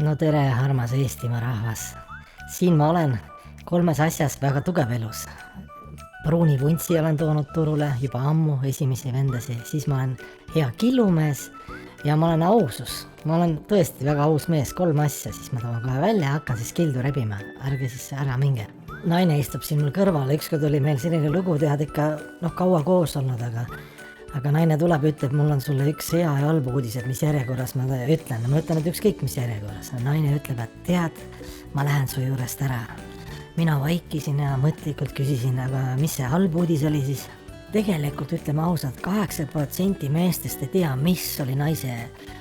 No tere, armas Eestimaa rahvas. Siin ma olen 3 asjas väga tugev elus. Pruuni vuntsi olen toonud turule juba ammu, esimesi vendasi, siis ma olen hea killumees ja ma olen ausus. Ma olen tõesti väga aus mees, 3 asja, siis ma toon kohe välja ja hakkan siis kildu rebima. Ärge siis ära minge. Naine istub siin mul kõrval, ükskord oli meil selline lugu, tead ikka kaua koos olnud, aga naine tuleb ja ütleb, mul on sulle üks hea ja halb uudis, et mis järjekorras ma ütlen. Ma ütlen, et ükskõik mis järjekorras. Naine ütleb, et tead, ma lähen su juurest ära. Mina vaikisin ja mõtlikult küsisin, aga mis see halb uudis oli siis? Tegelikult ütleme ausalt, 8% meestest ei tea, mis oli naise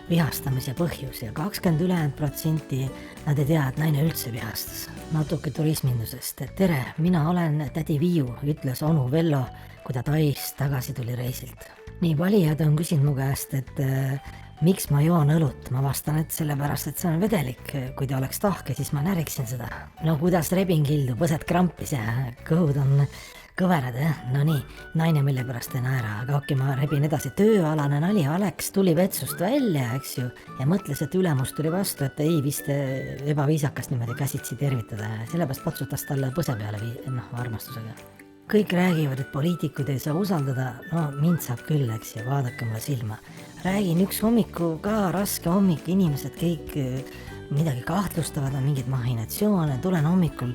vihastamise põhjus ja 20% nad ei tea, et naine üldse vihastas. Natuke turismindusest. Tere, mina olen tädi Viiu, ütles onu Vello, kui ta Taist tagasi tuli reisilt. Nii valijad on küsinud mu käest, et miks ma joon õlut. Ma vastan, et sellepärast, et see on vedelik. Kui ta oleks tahke, siis ma näriksin seda. No kuidas rebin kildu, põsed krampis ja kõhud on kõverad, no nii, naine mille pärast ei naera, aga okei, ma rebin edasi. Tööalane nali, Alex tuli vetsust välja, eks ju, ja mõtles, et ülemus tuli vastu, et ei vist ebaviisakast niimoodi käsitsi tervitada ja sellepärast patsutas talle põse peale armastusega. Kõik räägivad, et poliitikuid ei saa usaldada, no mind saab küll, eks ju, vaadake mulle silma. Räägin üks hommiku ka, raske hommik, inimesed kõik midagi kahtlustavad, on mingid mahinatsioone, tulen hommikul,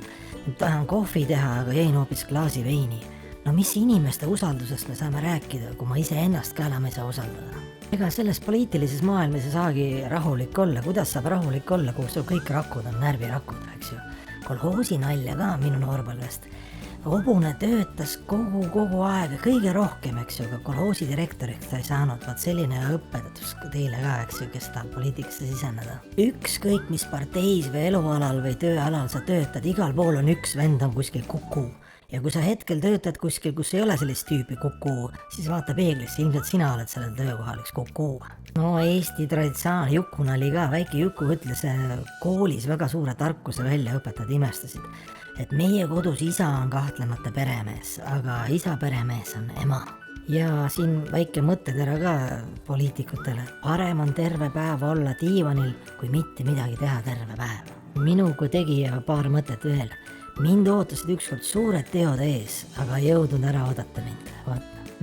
tahan kohvi teha, aga jäin hoopis klaasi veini. No mis inimeste usaldusest me saame rääkida, kui ma ise ennast ka enam ei saa usaldada? Ega selles poliitilises maailmas ei saagi rahulik olla, kuidas saab rahulik olla, kui sul kõik rakud on närvirakud, eks ju. Kolhoosi nalja ka minu noorpõlvest. Hobune töötas kogu aeg, kõige rohkem, eks ju, aga kolhoosi direktoriks ta ei saanud, vaat selline õpetus teile ka, eks ju, kes tahab poliitikasse siseneda. Ükskõik mis parteis või elualal või tööalal sa töötad, igal pool on üks vend on kuskil kuku. Ja kui sa hetkel töötad kuskil, kus ei ole sellist tüüpi kuku, siis vaata peeglisse, ilmselt sina oled sellel töökohal üks kuku. No Eesti traditsioon, Jukunali ka, väike Juku ütles koolis väga suure tarkuse välja, õpetajad imestasid, et meie kodus isa on kahtlemata peremees, aga isa peremees on ema. Ja siin väike mõttetera ka poliitikutele. Parem on terve päev olla diivanil, kui mitte midagi teha terve päev. Minu kui tegija paar mõtet veel. Mind ootasid ükskord suured teod ees, aga ei jõudnud ära oodata mind.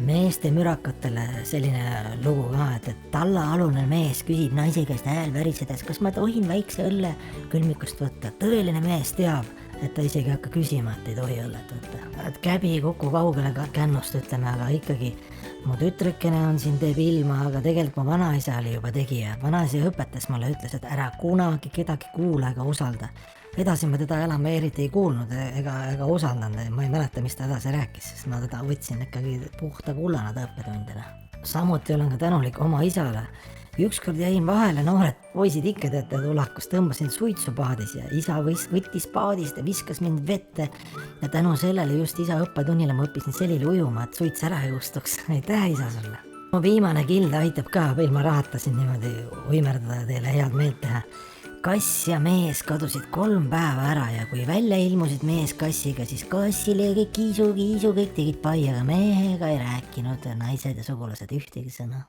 Meeste mürakatele selline lugu ka, et tallaalune mees küsib naise käest hääl värisedes, kas ma tohin väikse õlle külmikust võtta. Tõeline mees teab, et ta isegi hakka küsima, et ei tohi õllet võtta. Käbi kuku kaugele kännust ütleme, aga ikkagi mu tütrekene on siin, teeb ilma, aga tegelikult mu vanaisa oli juba tegija. Vanaisa õpetas mulle, ütles, et ära kunagi kedagi kuula ega usalda. Edasi ma teda enam eriti ei kuulnud ega usaldanud, ma ei mäleta, mis ta edasi rääkis, sest ma teda võtsin ikkagi puhta kullana õppetundina. Samuti olen ka tänulik oma isale. Ükskord jäin vahele, noored poisid ikka teate tulakus, tõmbasin suitsupaadis ja isa võttis paadist ja viskas mind vette ja tänu sellele just isa õppetunnile ma õppisin selili ujuma, et suits ära ei ustuks. Aitäh isa sulle! Mu viimane kild aitab ka, ilma rahatasin niimoodi uimerdada ja teile head meelt teha. Kass ja mees kadusid 3 päeva ära ja kui välja ilmusid mees kassiga, siis kassile kiisu, kõik tegid pai, aga mehega ei rääkinud naised ja sugulased ühtegi sõna.